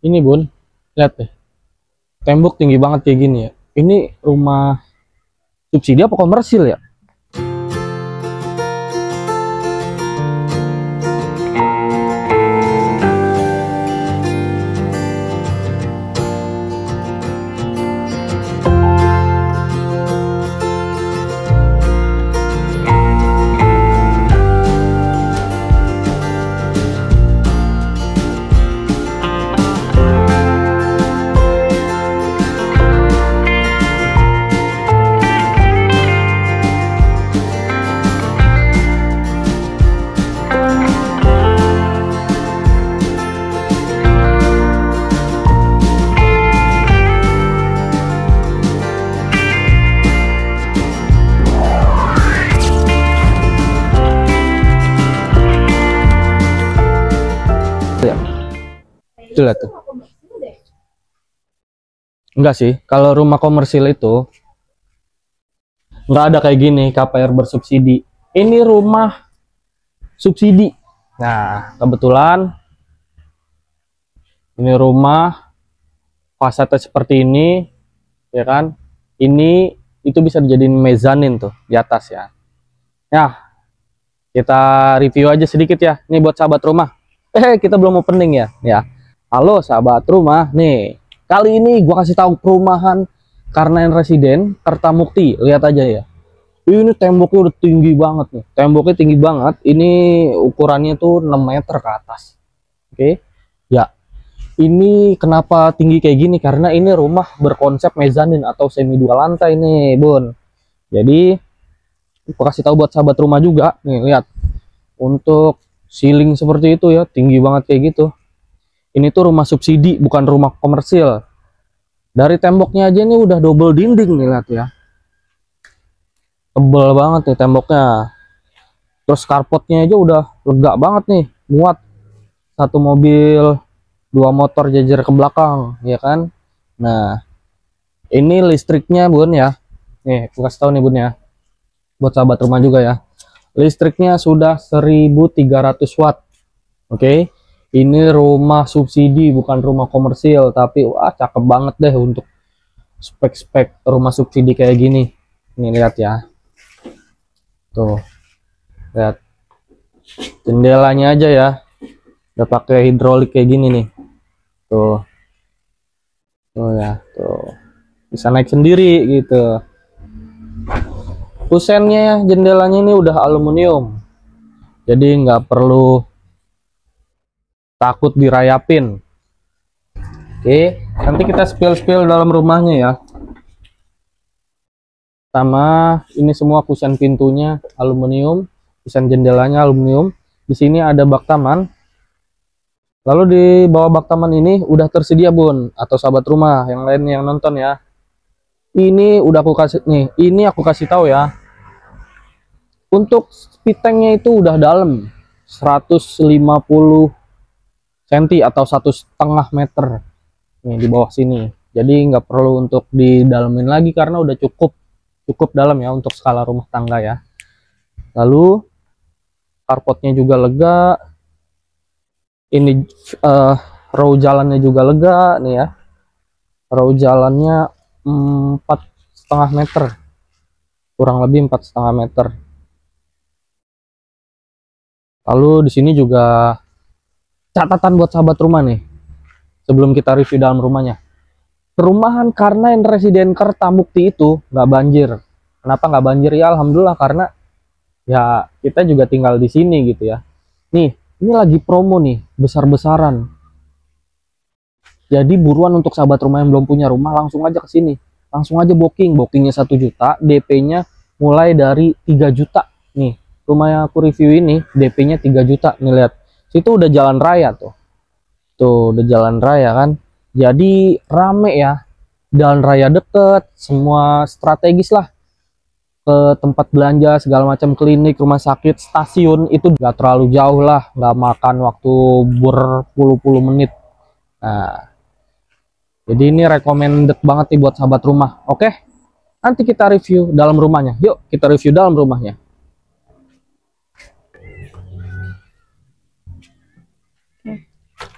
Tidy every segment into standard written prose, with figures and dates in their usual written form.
Ini bun, lihat deh, tembok tinggi banget kayak gini ya. Ini rumah subsidi apa komersil ya? Ya, itu lihat tuh. Enggak sih, kalau rumah komersil itu nggak ada kayak gini KPR bersubsidi. Ini rumah subsidi. Nah, kebetulan ini rumah fasadnya seperti ini, ya kan? Ini itu bisa dijadiin mezanin tuh di atas ya. Ya, kita review aja sedikit ya. Ini buat sahabat rumah. Kita belum opening ya. Ya. Halo sahabat rumah. Nih, kali ini gua kasih tahu perumahan Karnain Residen Kertamukti. Lihat aja ya. Ini temboknya udah tinggi banget nih. Temboknya tinggi banget. Ini ukurannya tuh 6 meter ke atas. Oke. Ya. Ini kenapa tinggi kayak gini? Karena ini rumah berkonsep mezanin atau semi 2 lantai nih, Bun. Jadi, aku kasih tahu buat sahabat rumah juga. Nih, lihat. Untuk ceiling seperti itu ya, tinggi banget kayak gitu. Ini tuh rumah subsidi, bukan rumah komersil. Dari temboknya aja nih udah double dinding nih, lihat ya. Tebel banget nih temboknya. Terus karpotnya aja udah lega banget nih, muat satu mobil, 2 motor jajar ke belakang, ya kan. Nah, ini listriknya bun ya. Nih, aku kasih tahu nih bun ya, buat sahabat rumah juga ya. Listriknya sudah 1300 watt. Oke. Ini rumah subsidi, bukan rumah komersil, tapi wah cakep banget deh untuk spek-spek rumah subsidi kayak gini. Nih lihat ya. Tuh. Lihat. Jendelanya aja ya. Udah pakai hidrolik kayak gini nih. Tuh. Tuh ya, tuh. Bisa naik sendiri gitu. Kusennya jendelanya ini udah aluminium, jadi nggak perlu takut dirayapin. Oke, nanti kita spill dalam rumahnya ya. Sama ini semua kusen pintunya aluminium, kusen jendelanya aluminium. Di sini ada bak taman. Lalu di bawah bak taman ini udah tersedia bun, atau sahabat rumah yang lain yang nonton ya. Ini udah aku kasih nih, ini aku kasih tahu ya. Untuk spitengnya itu udah dalam 150 cm atau 1,5 meter nih di bawah sini. Jadi nggak perlu untuk didalemin lagi karena udah cukup dalam ya untuk skala rumah tangga ya. Lalu karpotnya juga lega. Ini row jalannya juga lega nih ya. Row jalannya 4,5 meter, kurang lebih 4,5 meter. Lalu di sini juga catatan buat sahabat rumah nih, sebelum kita review dalam rumahnya. Perumahan Karnain Residen Kertamukti itu nggak banjir. Kenapa nggak banjir ya? Alhamdulillah, karena ya kita juga tinggal di sini gitu ya. Nih, ini lagi promo nih, besar-besaran. Jadi buruan untuk sahabat rumah yang belum punya rumah, langsung aja ke sini. Langsung aja booking. Bookingnya 1 juta, DP-nya mulai dari 3 juta. Nih, rumah yang aku review ini DP-nya 3 juta. Nih lihat, situ udah jalan raya tuh. Tuh, udah jalan raya kan. Jadi rame ya. Jalan raya deket, semua strategis lah. Ke tempat belanja, segala macam, klinik, rumah sakit, stasiun, itu gak terlalu jauh lah. Gak makan waktu berpuluh-puluh menit. Nah, jadi ini recommended banget nih buat sahabat rumah. Oke, nanti kita review dalam rumahnya. Yuk, kita review dalam rumahnya.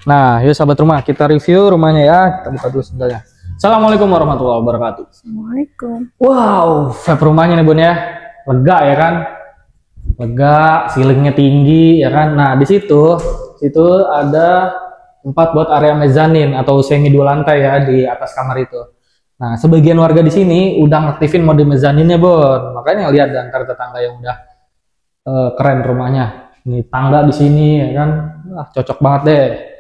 Nah, yuk sahabat rumah, kita review rumahnya ya. Kita buka dulu sendalnya. Assalamualaikum warahmatullahi wabarakatuh. Assalamualaikum. Wow, vibe rumahnya nih Bun ya. Lega ya kan? Lega, ceilingnya tinggi ya kan. Nah, di situ ada tempat buat area mezanin atau semi 2 lantai ya di atas kamar itu. Nah, sebagian warga di sini udah ngaktifin mode mezaninnya, Bun. Makanya lihat di antara tetangga yang udah keren rumahnya. Ini tangga di sini ya kan. Wah, cocok banget deh.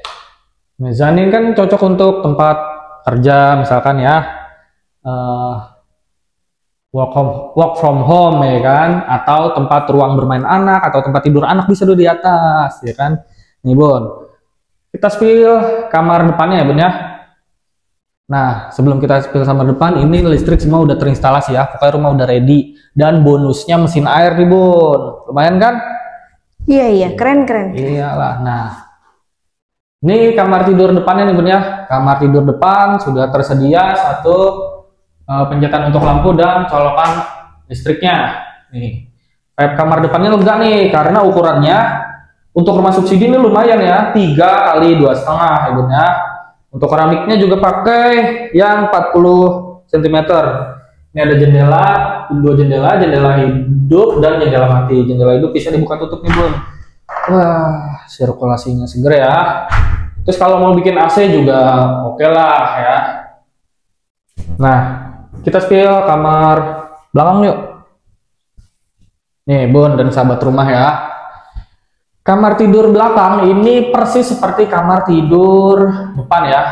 Mezanin kan cocok untuk tempat kerja misalkan ya. Work from home ya kan, atau tempat ruang bermain anak atau tempat tidur anak bisa tuh di atas ya kan. Nih Bun, kita spill kamar depannya ya Bun ya. Nah, sebelum kita spill kamar depan, ini listrik semua udah terinstalasi ya. Pokoknya rumah udah ready. Dan bonusnya mesin air nih Bun. Lumayan kan? Iya, keren. Iyalah. Nah, ini kamar tidur depannya nih Bun ya. Kamar tidur depan sudah tersedia satu pencetan untuk lampu dan colokan listriknya. Nih, pipe kamar depannya lega nih karena ukurannya untuk rumah subsidi ini lumayan ya, 3 kali 2,5 ya Bun ya. Untuk keramiknya juga pakai yang 40 cm. Ini ada jendela, 2 jendela hidup dan jendela mati. Jendela hidup bisa dibuka tutup nih Bun. Wah, sirkulasinya seger ya. Terus kalau mau bikin AC juga oke lah ya. Nah, kita spill kamar belakang yuk. Nih Bun dan sahabat rumah ya. Kamar tidur belakang ini persis seperti kamar tidur depan ya.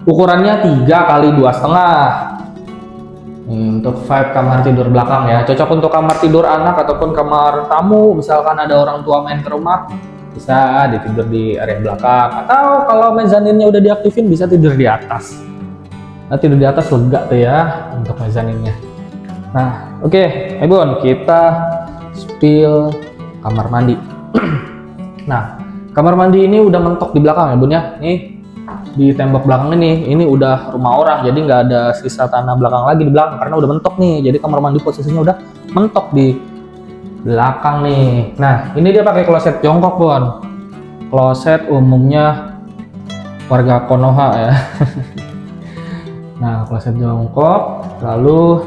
Ukurannya 3 kali 2,5. Untuk vibe kamar tidur belakang ya. Cocok untuk kamar tidur anak ataupun kamar tamu. Misalkan ada orang tua main ke rumah, bisa ditidur di area belakang. Atau kalau mezaninnya udah diaktifin bisa tidur di atas. Nah, tidur di atas lega tuh ya untuk mezaninnya. Nah, oke, Bun, kita spill kamar mandi. Nah, kamar mandi ini udah mentok di belakang ya Bun ya. Nih di tembok belakang ini udah rumah orang, jadi nggak ada sisa tanah belakang lagi di belakang karena udah mentok nih. Jadi kamar mandi posisinya udah mentok di belakang nih. Nah, ini dia pakai kloset jongkok Bun. Kloset umumnya warga Konoha ya. Nah, kloset jongkok, lalu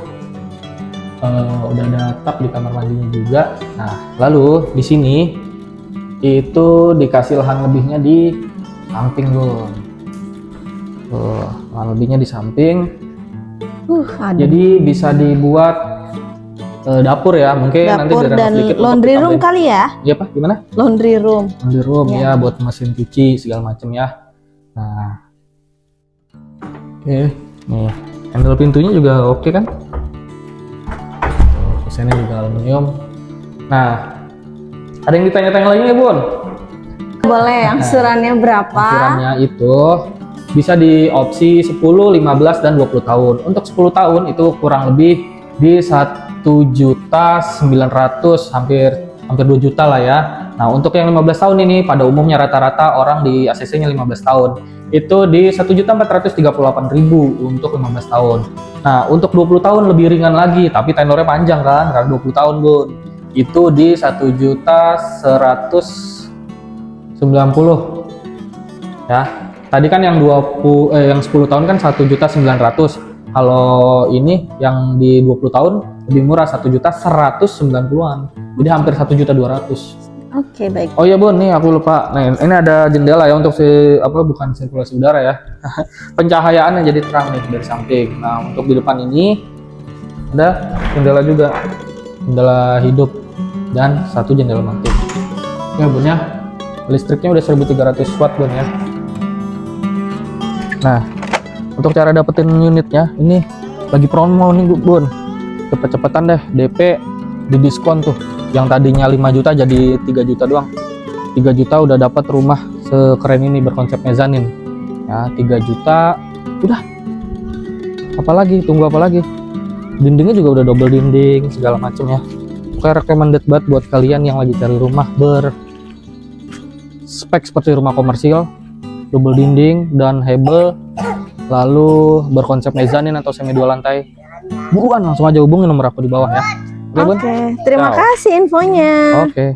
udah ada tap di kamar mandinya juga. Nah, lalu di sini itu dikasih lahan lebihnya di samping Bun. Lahan lebihnya di samping. Jadi bisa dibuat dapur ya, mungkin dapur nanti dan laundry room kali ya. Iya Pak, gimana? Laundry room ya, buat mesin cuci segala macam ya. Nah, oke, nih handle pintunya juga oke kan? Desainnya juga aluminium. Nah, ada yang ditanya-tanya lagi ya Bun? Boleh, angsurannya berapa? Angsurannya itu bisa di opsi 10, 15, dan 20 tahun. Untuk 10 tahun itu kurang lebih di 1.900.000, hampir 2 juta lah ya. Nah, untuk yang 15 tahun ini pada umumnya rata-rata orang di ACC-nya 15 tahun. Itu di 1.438.000 untuk 15 tahun. Nah, untuk 20 tahun lebih ringan lagi, tapi tenornya panjang kan, karena 20 tahun Bun. Itu di 1.190.000 ya. Tadi kan yang 10 tahun kan 1.900.000. Kalau ini yang di 20 tahun lebih murah, 1.190.000-an. Jadi hampir 1.200.000. Oke, baik. Oh iya Bun, nih aku lupa. Nah, ini ada jendela ya untuk bukan sirkulasi udara ya. Pencahayaannya jadi terang nih dari samping. Nah, untuk di depan ini ada jendela juga. Jendela hidup dan satu jendela mati. Ya Bun ya. Listriknya udah 1.300 watt Bun ya. Nah, untuk cara dapetin unitnya ini lagi promo nih Bun. Cepet-cepetan deh, DP di diskon tuh. Yang tadinya 5 juta jadi 3 juta doang. 3 juta udah dapat rumah sekeren ini berkonsep mezanin. Ya, 3 juta udah. Apalagi? Tunggu apa lagi? Dindingnya juga udah double dinding segala macam ya. Pokoknya recommended banget buat kalian yang lagi cari rumah berspek seperti rumah komersil, double dinding dan hebel, lalu berkonsep mezanin atau semi 2 lantai. Buruan langsung aja hubungin nomor aku di bawah ya. Oke, terima kasih infonya. Oke.